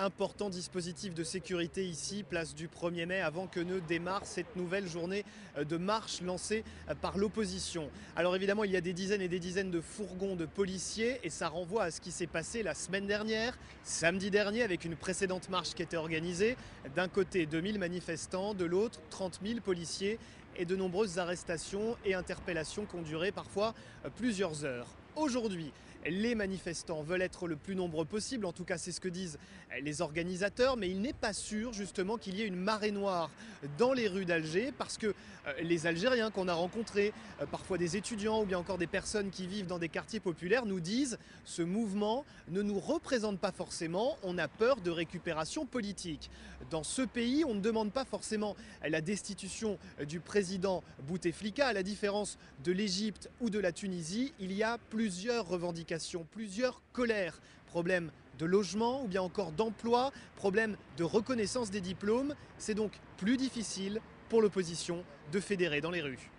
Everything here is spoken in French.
Important dispositif de sécurité ici, place du 1er mai, avant que ne démarre cette nouvelle journée de marche lancée par l'opposition. Alors évidemment, il y a des dizaines et des dizaines de fourgons de policiers et ça renvoie à ce qui s'est passé la semaine dernière, samedi dernier, avec une précédente marche qui était organisée. D'un côté, 2000 manifestants, de l'autre, 30 000 policiers et de nombreuses arrestations et interpellations qui ont duré parfois plusieurs heures. Aujourd'hui, les manifestants veulent être le plus nombreux possible, en tout cas c'est ce que disent les organisateurs, mais il n'est pas sûr justement qu'il y ait une marée noire dans les rues d'Alger parce que les Algériens qu'on a rencontrés, parfois des étudiants ou bien encore des personnes qui vivent dans des quartiers populaires nous disent ce mouvement ne nous représente pas forcément, on a peur de récupération politique. Dans ce pays, on ne demande pas forcément la destitution du président Bouteflika, à la différence de l'Égypte ou de la Tunisie, il y a plusieurs revendications, plusieurs colères. Problème de logement ou bien encore d'emploi, problème de reconnaissance des diplômes. C'est donc plus difficile pour l'opposition de fédérer dans les rues.